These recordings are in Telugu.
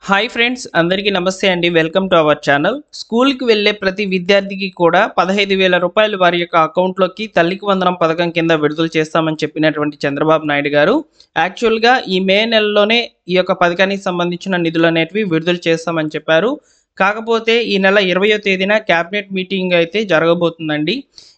హాయ్ ఫ్రెండ్స్, అందరికీ నమస్తే అండి. Welcome to our channel. స్కూల్కి వెళ్ళే ప్రతి విద్యార్థికి కూడా 15,000 రూపాయలు వారి యొక్క అకౌంట్లోకి తల్లికి వందనం పథకం కింద విడుదల చేస్తామని చెప్పినటువంటి చంద్రబాబు నాయుడు గారు యాక్చువల్గా ఈ మే నెలలోనే ఈ యొక్క పథకానికి సంబంధించిన నిధులు అనేటివి విడుదల చేస్తామని చెప్పారు. కాకపోతే ఈ నెల 20వ తేదీన క్యాబినెట్ మీటింగ్ అయితే జరగబోతుందండి.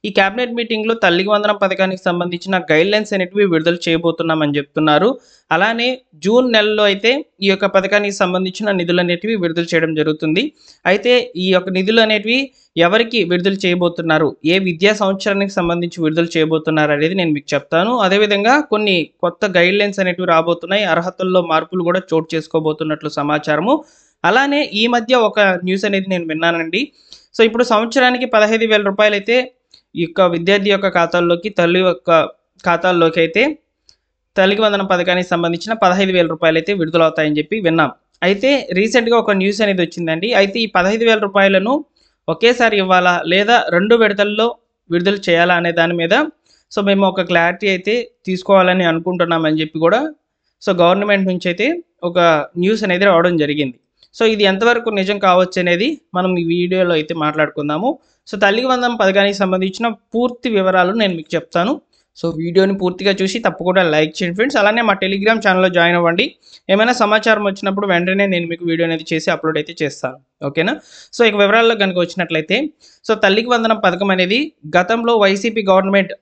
ఈ క్యాబినెట్ మీటింగ్లో తల్లికి వందనం పథకానికి సంబంధించిన గైడ్లైన్స్ అనేటివి విడుదల చేయబోతున్నామని చెప్తున్నారు. అలానే జూన్ నెలలో అయితే ఈ యొక్క పథకానికి సంబంధించిన నిధులు అనేటివి విడుదల చేయడం జరుగుతుంది. అయితే ఈ యొక్క నిధులు అనేటివి ఎవరికి విడుదల చేయబోతున్నారు, ఏ విద్యా సంవత్సరానికి సంబంధించి విడుదల చేయబోతున్నారు అనేది నేను మీకు చెప్తాను. అదేవిధంగా కొన్ని కొత్త గైడ్లైన్స్ అనేటివి రాబోతున్నాయి. అర్హతల్లో మార్పులు కూడా చోటు చేసుకోబోతున్నట్లు సమాచారము. అలానే ఈ మధ్య ఒక న్యూస్ అనేది నేను విన్నానండి. సో ఇప్పుడు సంవత్సరానికి 15,000 రూపాయలు అయితే ఈ యొక్క విద్యార్థి యొక్క ఖాతాల్లోకి, తల్లి యొక్క ఖాతాల్లోకి అయితే తల్లికి వందనం పథకానికి సంబంధించిన 15,000 రూపాయలు అయితే విడుదలవుతాయని చెప్పి విన్నాం. అయితే రీసెంట్గా ఒక న్యూస్ అనేది వచ్చిందండి. అయితే ఈ 15,000 రూపాయలను ఒకేసారి ఇవ్వాలా లేదా 2 విడతల్లో విడుదల చేయాలా అనే దాని మీద సో మేము ఒక క్లారిటీ అయితే తీసుకోవాలని అనుకుంటున్నామని చెప్పి కూడా సో గవర్నమెంట్ నుంచి అయితే ఒక న్యూస్ అనేది రావడం జరిగింది. సో ఇది ఎంతవరకు నిజం కావచ్చు అనేది మనం ఈ వీడియోలో అయితే మాట్లాడుకుందాము. సో తల్లికి వందనం పథకానికి సంబంధించిన పూర్తి వివరాలు నేను మీకు చెప్తాను. సో వీడియోని పూర్తిగా చూసి తప్పకుండా లైక్ చేయండి ఫ్రెండ్స్. అలానే మా టెలిగ్రామ్ ఛానల్లో జాయిన్ అవ్వండి. ఏమైనా సమాచారం వచ్చినప్పుడు వెంటనే నేను మీకు వీడియో అనేది చేసి అప్లోడ్ అయితే చేస్తాను. ఓకేనా? సో ఇక వివరాల్లో కనుక వచ్చినట్లయితే సో తల్లికి వందనం పథకం అనేది గతంలో వైసీపీ గవర్నమెంట్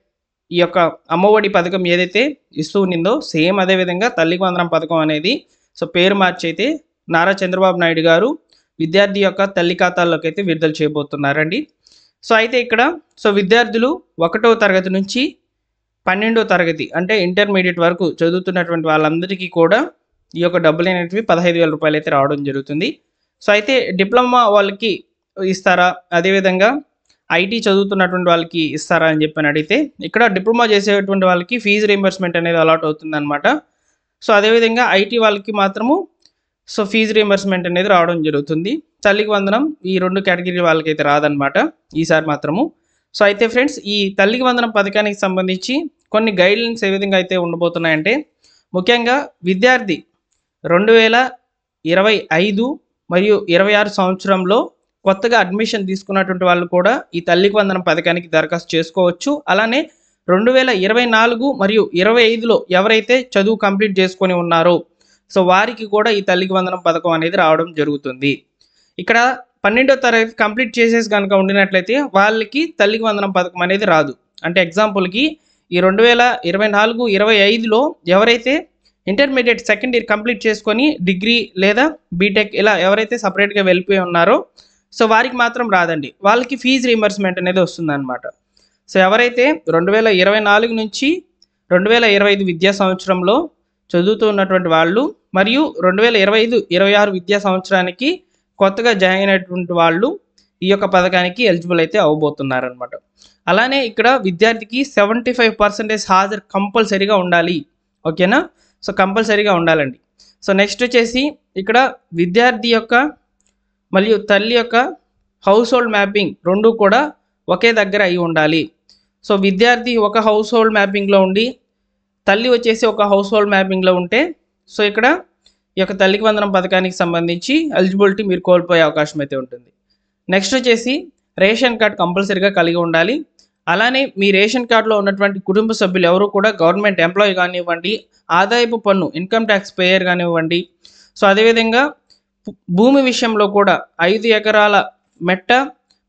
ఈ యొక్క అమ్మఒడి పథకం ఏదైతే ఇస్తూ ఉన్నిందో సేమ్ అదేవిధంగా తల్లికి వందనం పథకం అనేది సో పేరు మార్చి అయితే నారా చంద్రబాబు నాయుడు గారు విద్యార్థి యొక్క తల్లి ఖాతాల్లోకి అయితే విడుదల చేయబోతున్నారండి. సో అయితే ఇక్కడ సో విద్యార్థులు 1వ తరగతి నుంచి 12వ తరగతి అంటే ఇంటర్మీడియట్ వరకు చదువుతున్నటువంటి వాళ్ళందరికీ కూడా ఈ యొక్క డబ్బులు అనేటివి 15,000 రూపాయలు అయితే రావడం జరుగుతుంది. సో అయితే డిప్లొమా వాళ్ళకి ఇస్తారా, అదేవిధంగా ఐటీ చదువుతున్నటువంటి వాళ్ళకి ఇస్తారా అని చెప్పి అడిగితే ఇక్కడ డిప్లొమా చేసేటువంటి వాళ్ళకి ఫీజు రీయింబర్స్మెంట్ అనేది అలాట్ అవుతుందన్నమాట. సో అదేవిధంగా ఐటీ వాళ్ళకి మాత్రము సో ఫీజు రీయింబర్స్మెంట్ అనేది రావడం జరుగుతుంది. తల్లికి వందనం ఈ 2 కేటగిరీ వాళ్ళకైతే రాదనమాట ఈసారి మాత్రము. సో అయితే ఫ్రెండ్స్ ఈ తల్లికి వందనం పథకానికి సంబంధించి కొన్ని గైడ్లైన్స్ ఏ విధంగా అయితే ఉండబోతున్నాయంటే ముఖ్యంగా విద్యార్థి 2025 మరియు 26 సంవత్సరంలో కొత్తగా అడ్మిషన్ తీసుకున్నటువంటి వాళ్ళు కూడా ఈ తల్లికి వందనం పథకానికి దరఖాస్తు చేసుకోవచ్చు. అలానే 2024 మరియు 25లో ఎవరైతే చదువు కంప్లీట్ చేసుకొని ఉన్నారో సో వారికి కూడా ఈ తల్లికి వందనం పథకం అనేది రావడం జరుగుతుంది. ఇక్కడ 12వ తరగతి కంప్లీట్ చేసేసి కనుక ఉండినట్లయితే వాళ్ళకి తల్లికి వందనం పథకం అనేది రాదు. అంటే ఎగ్జాంపుల్కి ఈ 2024, 25లో ఎవరైతే ఇంటర్మీడియట్ సెకండ్ ఇయర్ కంప్లీట్ చేసుకొని డిగ్రీ లేదా బీటెక్ ఇలా ఎవరైతే సపరేట్గా వెళ్ళిపోయి ఉన్నారో సో వారికి మాత్రం రాదండి. వాళ్ళకి ఫీజు రీయింబర్స్మెంట్ అనేది వస్తుందన్నమాట. సో ఎవరైతే 2024 నుంచి 2025 విద్యా సంవత్సరంలో చదువుతూ ఉన్నటువంటి వాళ్ళు మరియు 2025, 26 విద్యా సంవత్సరానికి కొత్తగా జాయిన్ అయినటువంటి వాళ్ళు ఈ యొక్క పథకానికి ఎలిజిబుల్ అయితే అవ్వబోతున్నారనమాట. అలానే ఇక్కడ విద్యార్థికి 75% హాజరు కంపల్సరీగా ఉండాలి. ఓకేనా? సో కంపల్సరీగా ఉండాలండి. సో నెక్స్ట్ వచ్చేసి ఇక్కడ విద్యార్థి యొక్క మరియు తల్లి యొక్క హౌస్ హోల్డ్ మ్యాపింగ్ 2 కూడా ఒకే దగ్గర అయి ఉండాలి. సో విద్యార్థి ఒక హౌస్ హోల్డ్ మ్యాపింగ్లో ఉండి తల్లి వచ్చేసి ఒక హౌస్ హోల్డ్ మ్యాపింగ్లో ఉంటే సో ఇక్కడ ఈ యొక్క తల్లికి వందనం పథకానికి సంబంధించి ఎలిజిబిలిటీ మీరు కోల్పోయే అవకాశం అయితే ఉంటుంది. నెక్స్ట్ వచ్చేసి రేషన్ కార్డ్ కంపల్సరీగా కలిగి ఉండాలి. అలానే మీ రేషన్ కార్డులో ఉన్నటువంటి కుటుంబ సభ్యులు ఎవరు కూడా గవర్నమెంట్ ఎంప్లాయీ కానివ్వండి, ఆదాయపు పన్ను ఇన్కమ్ ట్యాక్స్ పేయర్ కానివ్వండి. సో అదేవిధంగా భూమి విషయంలో కూడా 5 ఎకరాల మెట్ట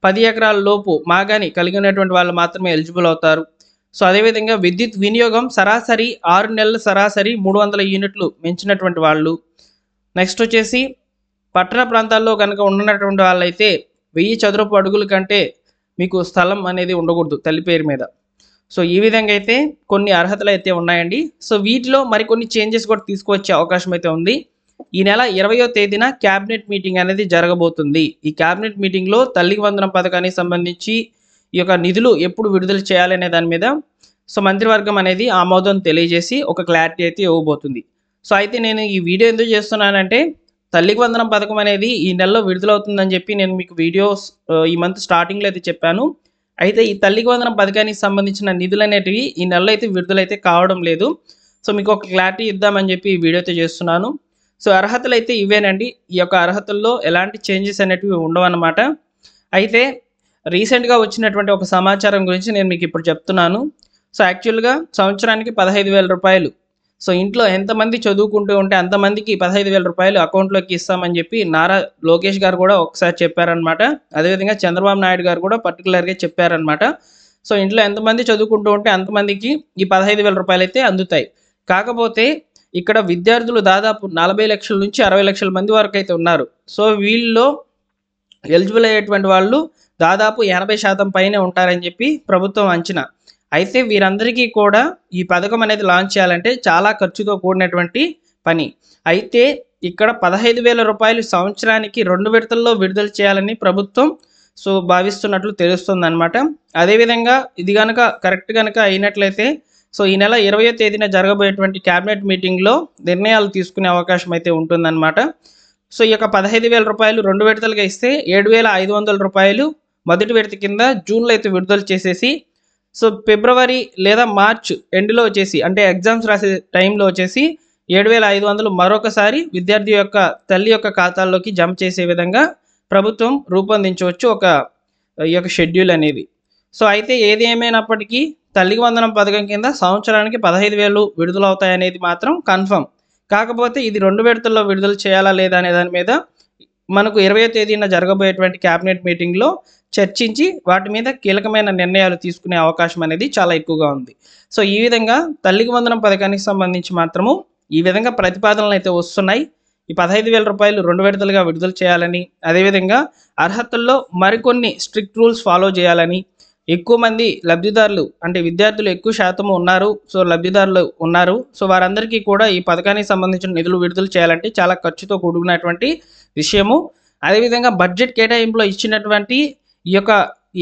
10 ఎకరాల లోపు మాగాని కలిగి ఉన్నటువంటి వాళ్ళు మాత్రమే ఎలిజిబుల్ అవుతారు. సో అదేవిధంగా విద్యుత్ వినియోగం సరాసరి 6 నెలల సరాసరి 300 యూనిట్లు మించినటువంటి వాళ్ళు. నెక్స్ట్ వచ్చేసి పట్టణ ప్రాంతాల్లో కనుక ఉన్నటువంటి వాళ్ళైతే 1000 చదరపు అడుగుల కంటే మీకు స్థలం అనేది ఉండకూడదు తల్లి పేరు మీద. సో ఈ విధంగా అయితే కొన్ని అర్హతలు అయితే ఉన్నాయండి. సో వీటిలో మరికొన్ని చేంజెస్ కూడా తీసుకువచ్చే అవకాశం అయితే ఉంది. ఈ నెల 20వ తేదీన క్యాబినెట్ మీటింగ్ అనేది జరగబోతుంది. ఈ క్యాబినెట్ మీటింగ్లో తల్లికి వందనం పథకానికి సంబంధించి ఈ యొక్క నిధులు ఎప్పుడు విడుదల చేయాలనే దాని మీద సో మంత్రివర్గం అనేది ఆమోదం తెలియజేసి ఒక క్లారిటీ అయితే ఇవ్వబోతుంది. సో అయితే నేను ఈ వీడియో ఎందుకు చేస్తున్నానంటే తల్లికి వందనం పథకం అనేది ఈ నెలలో విడుదలవుతుందని చెప్పి నేను మీకు వీడియోస్ ఈ మంత్ స్టార్టింగ్లో అయితే చెప్పాను. అయితే ఈ తల్లికి వందనం పథకానికి సంబంధించిన నిధులు అనేటివి ఈ నెలలో అయితే విడుదలైతే కావడం లేదు. సో మీకు ఒక క్లారిటీ ఇద్దామని చెప్పి ఈ వీడియో అయితే చేస్తున్నాను. సో అర్హతలు అయితే ఇవేనండి. ఈ యొక్క అర్హతల్లో ఎలాంటి చేంజెస్ అనేటివి ఉండవన్నమాట. అయితే రీసెంట్‌గా వచ్చినటువంటి ఒక సమాచారం గురించి నేను మీకు ఇప్పుడు చెప్తున్నాను. సో యాక్చువల్‌గా సంవత్సరానికి 15,000 రూపాయలు. సో ఇంట్లో ఎంతమంది చదువుకుంటూ ఉంటే అంతమందికి 15,000 రూపాయలు అకౌంట్‌లోకి ఇస్తామని చెప్పి నారా లోకేష్ గారు కూడా ఒకసారి చెప్పారనమాట. అదేవిధంగా చంద్రబాబు నాయుడు గారు కూడా పర్టిక్యులర్‌గా చెప్పారనమాట. సో ఇంట్లో ఎంతమంది చదువుకుంటూ ఉంటే అంతమందికి ఈ 15,000 రూపాయలైతే అందుతాయి. కాకపోతే ఇక్కడ విద్యార్థులు దాదాపు 40 లక్షల నుంచి 60 లక్షల మంది వరకైతే ఉన్నారు. సో వీళ్ళలో ఎలిజిబుల్ అయ్యేటువంటి వాళ్ళు దాదాపు 80% పైనే ఉంటారని చెప్పి ప్రభుత్వం అంచనా. అయితే వీరందరికీ కూడా ఈ పథకం అనేది లాంచ్ చేయాలంటే చాలా ఖర్చుతో కూడినటువంటి పని. అయితే ఇక్కడ 15,000 రూపాయలు సంవత్సరానికి 2 విడతల్లో విడుదల చేయాలని ప్రభుత్వం భావిస్తున్నట్లు తెలుస్తుందన్నమాట. అదేవిధంగా ఇది గనక కరెక్ట్ గనక అయినట్లయితే సో ఈ నెల 20వ తేదీన జరగబోయేటువంటి క్యాబినెట్ మీటింగ్‌లో నిర్ణయాలు తీసుకునే అవకాశం అయితే ఉంటుందన్నమాట. సో ఈ యొక్క 15,000 రూపాయలు 2 విడతలుగా ఇస్తే 7,500 రూపాయలు మొదటి విడత కింద జూన్‌లో అయితే విడుదల చేసేసి సో ఫిబ్రవరి లేదా మార్చ్ ఎండ్‌లో వచ్చేసి అంటే ఎగ్జామ్స్ రాసే టైంలో వచ్చేసి 7,500 మరొకసారి విద్యార్థి యొక్క తల్లి యొక్క ఖాతాల్లోకి జమ చేసే విధంగా ప్రభుత్వం రూపొందించవచ్చు ఈ యొక్క షెడ్యూల్ అనేది. సో అయితే ఏది ఏమైనప్పటికీ తల్లికి వందనం పథకం కింద సంవత్సరానికి 15,000 విడుదలవుతాయనేది మాత్రం కన్ఫర్మ్. కాకపోతే ఇది 2 విడతల్లో విడుదల చేయాలా లేదా అనే దాని మీద మనకు 20వ తేదీన జరగబోయేటువంటి క్యాబినెట్ మీటింగ్‌లో చర్చించి వాటి మీద కీలకమైన నిర్ణయాలు తీసుకునే అవకాశం అనేది చాలా ఎక్కువగా ఉంది. సో ఈ విధంగా తల్లికి వందనం పథకానికి సంబంధించి మాత్రము ఈ విధంగా ప్రతిపాదనలు అయితే వస్తున్నాయి. ఈ 15,000 రూపాయలు 2 విడతలుగా విడుదల చేయాలని, అదేవిధంగా అర్హతల్లో మరికొన్ని స్ట్రిక్ట్ రూల్స్ ఫాలో చేయాలని, ఎక్కువ మంది లబ్ధిదారులు అంటే విద్యార్థులు ఎక్కువ శాతం ఉన్నారు. సో లబ్ధిదారులు ఉన్నారు. సో వారందరికీ కూడా ఈ పథకానికి సంబంధించిన నిధులు విడుదల చేయాలంటే చాలా ఖర్చుతో కూడుకున్నటువంటి విషయము. అదేవిధంగా బడ్జెట్ కేటాయింపులో ఇచ్చినటువంటి ఈ యొక్క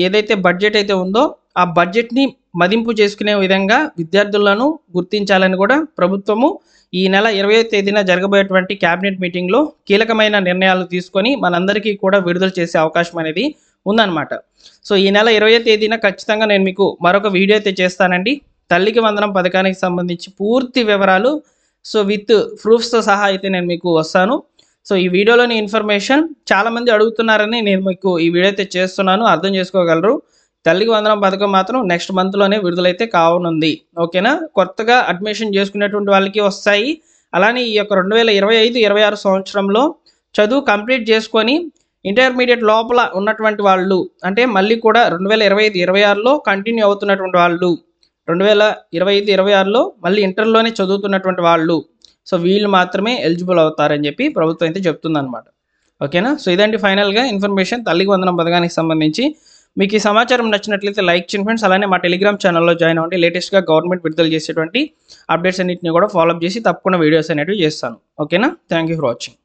ఏదైతే బడ్జెట్ అయితే ఉందో ఆ బడ్జెట్‌ని మదింపు చేసుకునే విధంగా విద్యార్థులను గుర్తించాలని కూడా ప్రభుత్వము ఈ నెల 20వ తేదీన జరగబోయేటువంటి క్యాబినెట్ మీటింగ్‌లో కీలకమైన నిర్ణయాలు తీసుకొని మనందరికీ కూడా విడుదల చేసే అవకాశం అనేది ఉందన్నమాట. సో ఈ నెల 20వ తేదీన ఖచ్చితంగా నేను మీకు మరొక వీడియో అయితే చేస్తానండి. తల్లికి వందనం పథకానికి సంబంధించి పూర్తి వివరాలు సో విత్ ప్రూఫ్స్‌తో సహా అయితే నేను మీకు వస్తాను. సో ఈ వీడియోలోని ఇన్ఫర్మేషన్ చాలామంది అడుగుతున్నారని నేను మీకు ఈ వీడియో అయితే చేస్తున్నాను. అర్థం చేసుకోగలరు. తల్లికి వందనం పథకం మాత్రం నెక్స్ట్ మంత్‌లోనే విడుదలైతే కావనుంది. ఓకేనా? కొత్తగా అడ్మిషన్ చేసుకునేటువంటి వాళ్ళకి వస్తాయి. అలానే ఈ యొక్క 2025, 26 సంవత్సరంలో చదువు కంప్లీట్ చేసుకొని ఇంటర్మీడియట్ లోపల ఉన్నటువంటి వాళ్ళు అంటే మళ్ళీ కూడా 2025, 26లో కంటిన్యూ అవుతున్నటువంటి వాళ్ళు 2025, 26లో మళ్ళీ ఇంటర్‌లోనే చదువుతున్నటువంటి వాళ్ళు సో వీళ్ళు మాత్రమే ఎలిజిబుల్ అవుతారని చెప్పి ప్రభుత్వం అయితే చెప్తుందన్నమాట. ఓకేనా? సో ఇదండి ఫైనల్‌గా ఇన్ఫర్మేషన్ తల్లికి వందనం పథకానికి సంబంధించి. మీకు ఈ సమాచారం నచ్చినట్లయితే లైక్ చేయండి ఫ్రెండ్స్. అలానే మా టెలిగ్రామ్ ఛానల్లో జాయిన్ అవ్వండి. లేటెస్ట్‌గా గవర్నమెంట్ విడుదల చేసేటువంటి అప్డేట్స్ అన్నిటిని కూడా ఫాలో అప్ చేసి తప్పకుండా వీడియోస్ అనేటివి చేస్తాను. ఓకేనా? Thank you for watching.